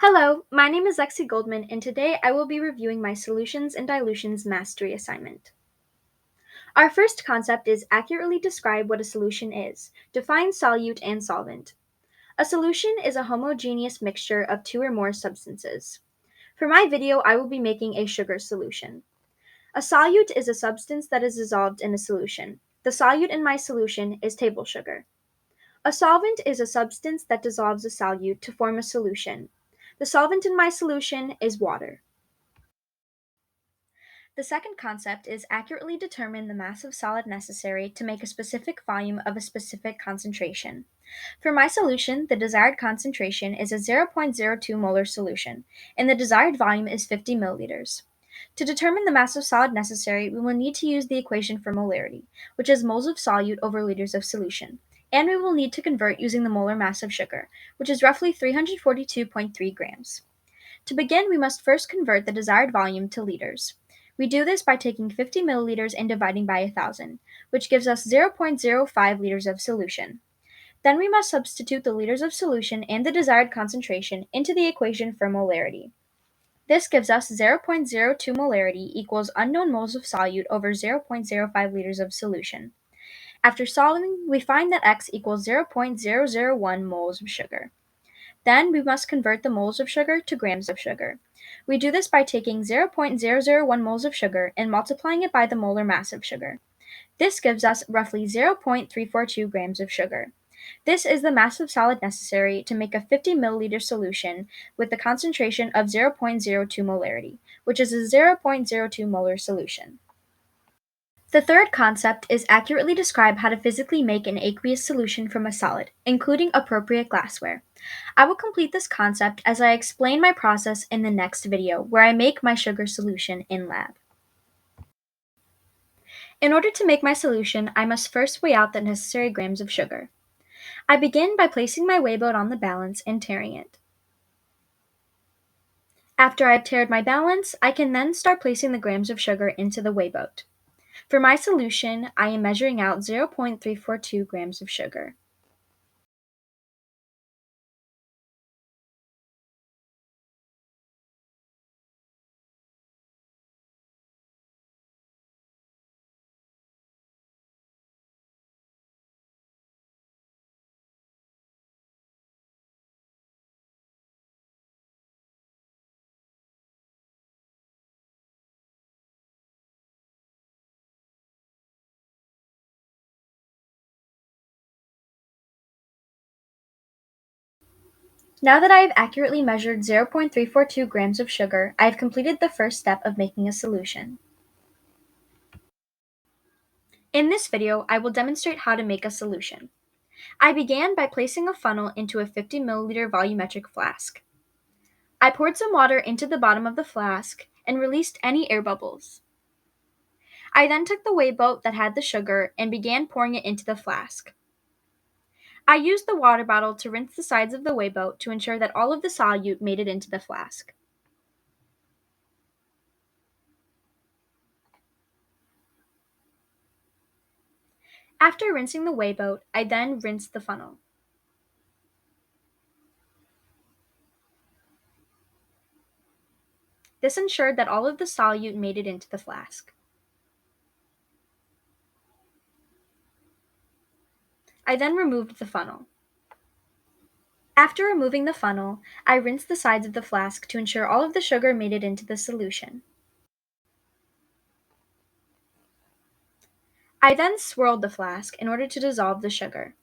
Hello, my name is Lexi Goldman, and today I will be reviewing my Solutions and Dilutions Mastery assignment. Our first concept is accurately describe what a solution is. Define solute and solvent. A solution is a homogeneous mixture of two or more substances. For my video, I will be making a sugar solution. A solute is a substance that is dissolved in a solution. The solute in my solution is table sugar. A solvent is a substance that dissolves a solute to form a solution. The solvent in my solution is water. The second concept is accurately determine the mass of solid necessary to make a specific volume of a specific concentration. For my solution, the desired concentration is a 0.02 molar solution, and the desired volume is 50 milliliters. To determine the mass of solid necessary, we will need to use the equation for molarity, which is moles of solute over liters of solution, and we will need to convert using the molar mass of sugar, which is roughly 342.3 grams. To begin, we must first convert the desired volume to liters. We do this by taking 50 milliliters and dividing by 1,000, which gives us 0.05 liters of solution. Then we must substitute the liters of solution and the desired concentration into the equation for molarity. This gives us 0.02 molarity equals unknown moles of solute over 0.05 liters of solution. After solving, we find that X equals 0.001 moles of sugar. Then we must convert the moles of sugar to grams of sugar. We do this by taking 0.001 moles of sugar and multiplying it by the molar mass of sugar. This gives us roughly 0.342 grams of sugar. This is the mass of solid necessary to make a 50 milliliter solution with a concentration of 0.02 molarity, which is a 0.02 molar solution. The third concept is accurately describe how to physically make an aqueous solution from a solid, including appropriate glassware. I will complete this concept as I explain my process in the next video, where I make my sugar solution in lab. In order to make my solution, I must first weigh out the necessary grams of sugar. I begin by placing my weigh boat on the balance and tairing it. After I've taired my balance, I can then start placing the grams of sugar into the weigh boat. For my solution, I am measuring out 0.342 grams of sugar. Now that I have accurately measured 0.342 grams of sugar, I have completed the first step of making a solution. In this video, I will demonstrate how to make a solution. I began by placing a funnel into a 50 milliliter volumetric flask. I poured some water into the bottom of the flask and released any air bubbles. I then took the weigh boat that had the sugar and began pouring it into the flask. I used the water bottle to rinse the sides of the weigh boat to ensure that all of the solute made it into the flask. After rinsing the weigh boat, I then rinsed the funnel. This ensured that all of the solute made it into the flask. I then removed the funnel. After removing the funnel, I rinsed the sides of the flask to ensure all of the sugar made it into the solution. I then swirled the flask in order to dissolve the sugar.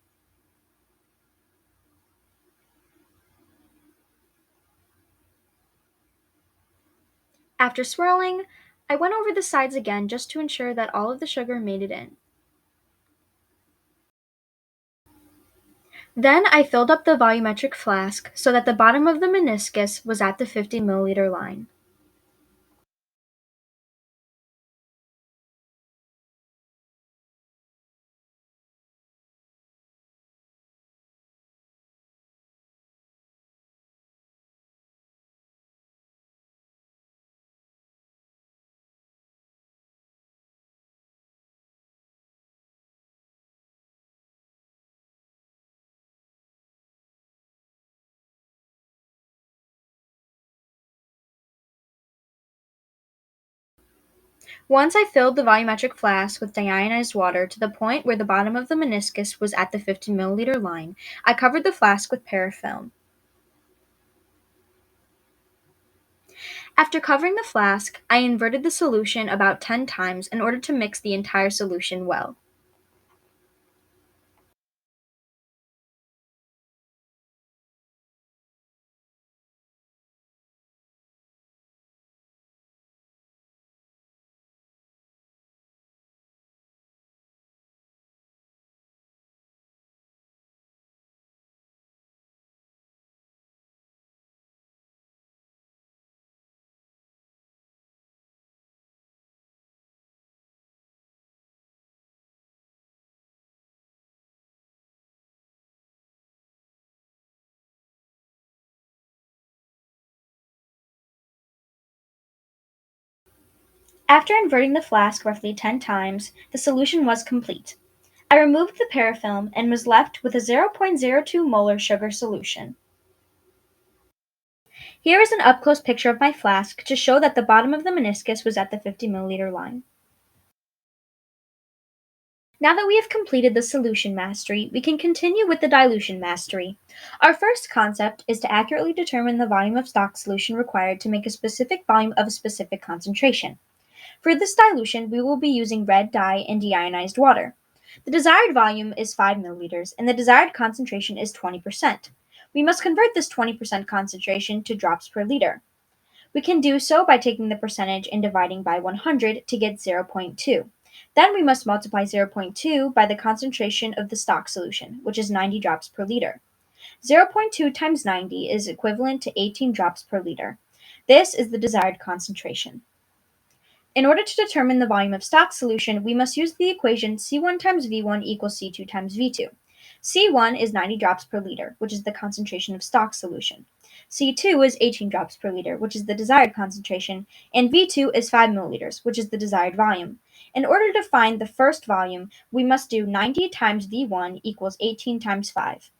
After swirling, I went over the sides again just to ensure that all of the sugar made it in. Then I filled up the volumetric flask so that the bottom of the meniscus was at the 50 milliliter line. Once I filled the volumetric flask with deionized water to the point where the bottom of the meniscus was at the 50 milliliter line, I covered the flask with parafilm. After covering the flask, I inverted the solution about 10 times in order to mix the entire solution well. After inverting the flask roughly 10 times, the solution was complete. I removed the parafilm and was left with a 0.02 molar sugar solution. Here is an up-close picture of my flask to show that the bottom of the meniscus was at the 50 milliliter line. Now that we have completed the solution mastery, we can continue with the dilution mastery. Our first concept is to accurately determine the volume of stock solution required to make a specific volume of a specific concentration. For this dilution, we will be using red dye and deionized water. The desired volume is 5 milliliters, and the desired concentration is 20%. We must convert this 20% concentration to drops per liter. We can do so by taking the percentage and dividing by 100 to get 0.2. Then we must multiply 0.2 by the concentration of the stock solution, which is 90 drops per liter. 0.2 times 90 is equivalent to 18 drops per liter. This is the desired concentration. In order to determine the volume of stock solution, we must use the equation C1 times V1 equals C2 times V2. C1 is 90 drops per liter, which is the concentration of stock solution. C2 is 18 drops per liter, which is the desired concentration, and V2 is 5 milliliters, which is the desired volume. In order to find the first volume, we must do 90 times V1 equals 18 times 5.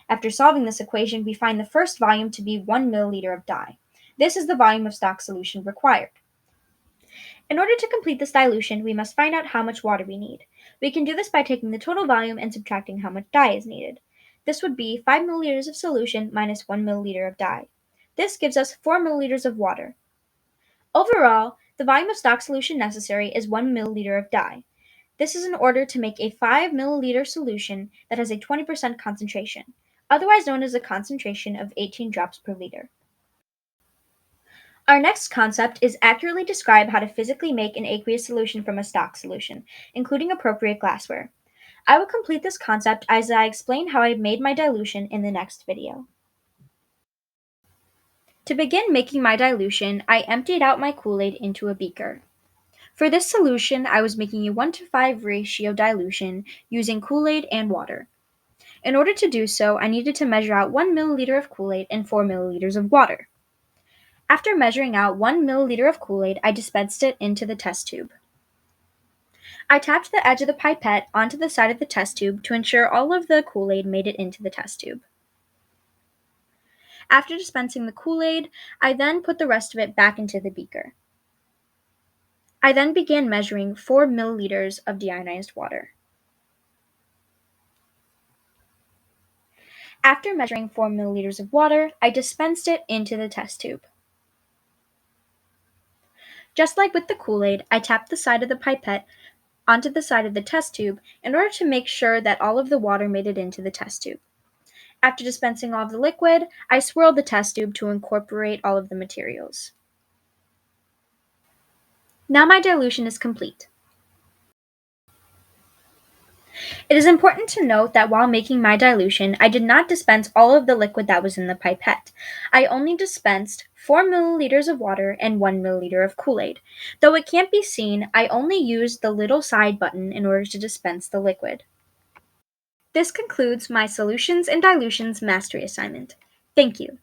After solving this equation, we find the first volume to be 1 milliliter of dye. This is the volume of stock solution required. In order to complete this dilution, we must find out how much water we need. We can do this by taking the total volume and subtracting how much dye is needed. This would be 5 milliliters of solution minus 1 milliliter of dye. This gives us 4 milliliters of water. Overall, the volume of stock solution necessary is 1 milliliter of dye. This is in order to make a 5 milliliter solution that has a 20% concentration, otherwise known as a concentration of 18 drops per liter. Our next concept is accurately describe how to physically make an aqueous solution from a stock solution, including appropriate glassware. I will complete this concept as I explain how I made my dilution in the next video. To begin making my dilution, I emptied out my Kool-Aid into a beaker. For this solution, I was making a 1:5 ratio dilution using Kool-Aid and water. In order to do so, I needed to measure out 1 milliliter of Kool-Aid and 4 milliliters of water. After measuring out 1 milliliter of Kool-Aid, I dispensed it into the test tube. I tapped the edge of the pipette onto the side of the test tube to ensure all of the Kool-Aid made it into the test tube. After dispensing the Kool-Aid, I then put the rest of it back into the beaker. I then began measuring 4 milliliters of deionized water. After measuring 4 milliliters of water, I dispensed it into the test tube. Just like with the Kool-Aid, I tapped the side of the pipette onto the side of the test tube in order to make sure that all of the water made it into the test tube. After dispensing all of the liquid, I swirled the test tube to incorporate all of the materials. Now my dilution is complete. It is important to note that while making my dilution, I did not dispense all of the liquid that was in the pipette. I only dispensed 4 milliliters of water and 1 milliliter of Kool-Aid. Though it can't be seen, I only used the little side button in order to dispense the liquid. This concludes my Solutions and Dilutions Mastery assignment. Thank you.